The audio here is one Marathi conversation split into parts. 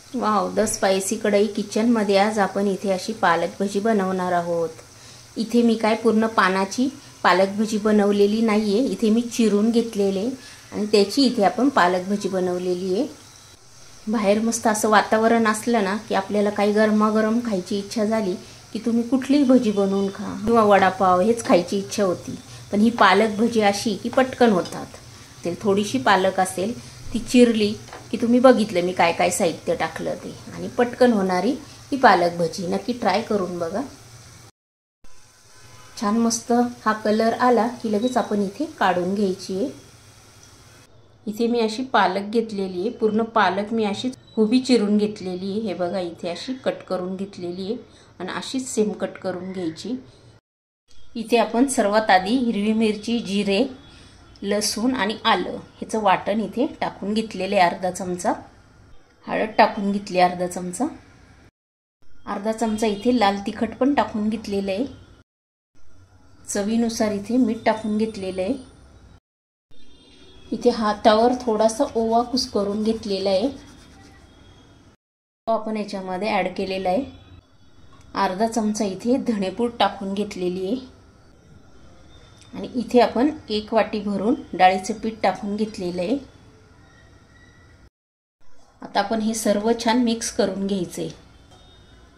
वाव, द स्पायसी कढई किचनमध्ये आज आपण इथे अशी पालक भजी बनवणार आहोत। इथे मी काय पूर्ण पानाची पालक भजी बनवलेली नाहीये, इथे मी चिरून घेतलेले आणि त्याची इथे आपण पालक भजी बनवलेली आहे। बाहेर मस्त असं वातावरण असलं ना की आपल्याला काही गरमागरम खायची इच्छा झाली की तुम्ही कुठलीही भजी बनवून खा किंवा वडापाव हेच खायची इच्छा होती। पण ही पालक भजी अशी की पटकन होतात। ते थोडीशी पालक असेल ती चिरली की तुम्ही बघितलं मी काय काय साहित्य टाकलं ते, आणि पटकन होणारी ही पालक भजी नक्की ट्राय करून बघा। छान मस्त हा कलर आला की लगेच आपण इथे काढून घ्यायची आहे। इथे मी अशी पालक घेतलेली आहे, पूर्ण पालक मी अशी उभी चिरून घेतलेली आहे। हे बघा इथे अशी कट करून घेतलेली आहे आणि अशीच सेम कट करून घ्यायची। इथे आपण सर्वात आधी हिरवी मिरची, जिरे, लसूण आणि आलं ह्याचं वाटण इथे टाकून घेतलेले अर्धा चमचा। हळद टाकून घेतली अर्धा चमचा। अर्धा चमचा इथे लाल तिखट पण टाकून घेतलेलं आहे। चवीनुसार इथे मीठ टाकून घेतलेलं आहे। इथे हातावर थोडासा ओवा कुस्करून घेतलेला आहे, तो आपण याच्यामध्ये ॲड केलेला आहे। अर्धा चमचा इथे धणेपूड टाकून घेतलेली आहे आणि इथे आपण 1 वाटी भरून डाळीचे पीठ टाकून घेतलेले आहे। आता आपण हे सर्व छान मिक्स करून घ्यायचे।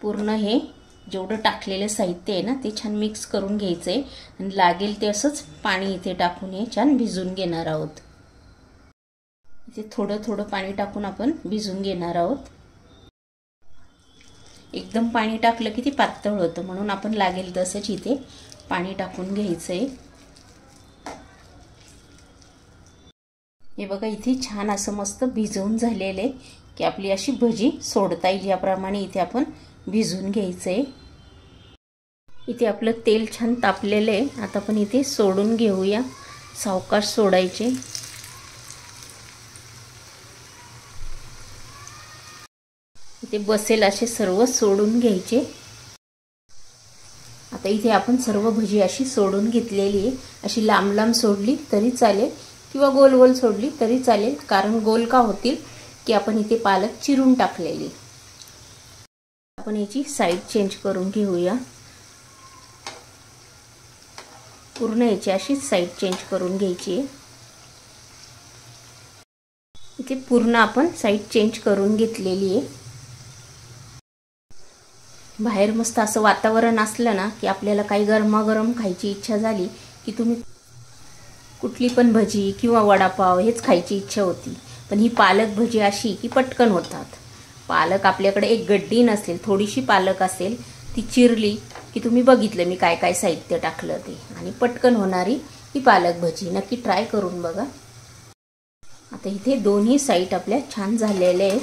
पूर्ण हे जेवढं टाकलेले साहित्य आहे ना ते छान मिक्स करून घ्यायचे आणि लागेल ते असंच पाणी इथे टाकून हे छान भिजवून घेणार आहोत। इथे थोडं थोडं पाणी टाकून आपण भिजवून घेणार आहोत। एकदम पाणी टाकलं की ती पातळ होतं, म्हणून आपण लागेल तसंच इथे पाणी टाकून घ्यायचंय। हे बघा इथे छान असं मस्त भिजवून झालेले की आपली अशी भजी सोडता येईल याप्रमाणे इथे आपण भिजवून घ्यायचंय। इथे आपलं तेल छान तापलेलं आहे, आता आपण इथे सोडून घेऊया। सावकाश सोडायचे। इथे बसेल असे सर्व सोडून घ्यायचे। आता इथे आपण सर्व भजी अशी सोडून घेतलेली आहे। अशी लांब लांब सोडली तरी चालेल किंवा गोल गोल सोडली तरी चालेल, कारण गोल का होतील की आपण इथे पालक चिरून टाकलेली। आपण याची साइड चेंज करून घेऊया। पूर्ण याची अशी साइड चेंज करून घ्यायची आहे। इथे पूर्ण आपण साइड चेंज करून घेतलेली आहे। बाहेर मस्त असं वातावरण असलं ना की आपल्याला काही गरमागरम खायची इच्छा झाली की तुम्ही कुठली पण भजी किंवा वडापाव हेच खायची इच्छा होती। पण ही पालक भजी अशी की पटकन होतात। पालक आपल्याकडे एक गड्डी नसेल, थोडीशी पालक असेल ती चिरली की तुम्ही बघितलं मी काय काय साहित्य टाकलं ते, आणि पटकन होणारी ही पालक भजी नक्की ट्राय करून बघा। आता इथे दोन्ही साइड आपल्या छान झालेले आहेत।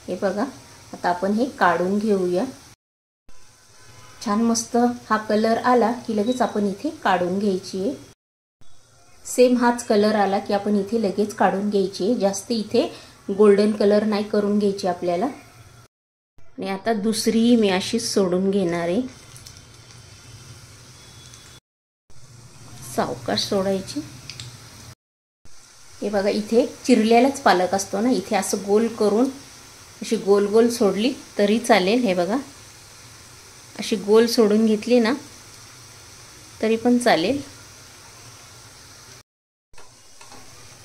हे बघा आता आपण हे काढून घेऊया। छान मस्त हा कलर आला की लगेच आपण इथे काढून घ्यायची आहे। सेम हाच कलर आला की आपण इथे लगेच काढून घ्यायची आहे। जास्त इथे गोल्डन कलर नाही करून घ्यायची आपल्याला। आणि आता दुसरी मी अशी सोडून घेणार आहे। सावकाश सोडायची। हे बघा इथे चिरलेलाच पालक असतो ना, इथे असं गोल करून अशी गोल गोल सोडली तरी चालेल। हे बघा अशी गोल सोडून घेतली ना तरी पण चालेल।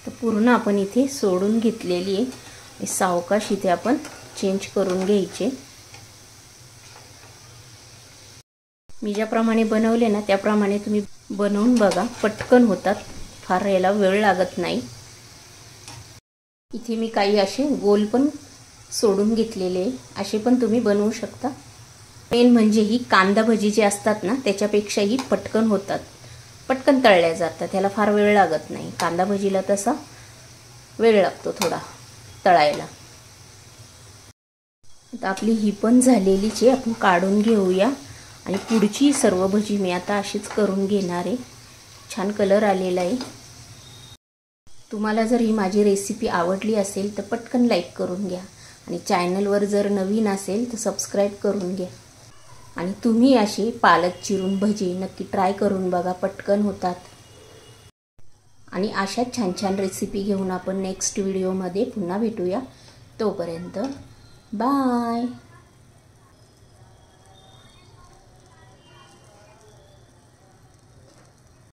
तर पूर्ण आपण इथे सोडून घेतलेली आहे। सावकाश इथे आपण चेंज करून घ्यायचे। मी ज्याप्रमाणे बनवले ना त्याप्रमाणे तुम्ही बनवून बघा, पटकन होतात, फार याला वेळ लागत नाही। इथे मी काही असे गोल पण सोडून घेतलेले, असे पण तुम्ही बनवू शकता। मेन म्हणजे ही कांदा भजी जे असतात ना त्याच्यापेक्षाही पटकन होतात, पटकन तळल्या जातात, त्याला फार वेळ लागत नाही। कांदा भजीला तसा वेळ लागतो थोडा तळायला। आता आपली ही पण झालेलीच आहे, आपण काढून घेऊया। आणि पुढची सर्व भजी मी आता अशीच करून घेणार आहे। छान कलर आलेला आहे। तुम्हाला जर ही माझी रेसिपी आवडली असेल तर पटकन लाईक करून घ्या, आणि चॅनलवर जर नवीन असेल तर सबस्क्राईब करून घ्या। आणि तुम्ही अशी पालक चिरून भजी नक्की ट्राय करून बघा, पटकन होतात। आणि अशाच छान छान रेसिपी घेऊन आपण नेक्स्ट व्हिडिओमध्ये पुन्हा भेटूया। तोपर्यंत बाय.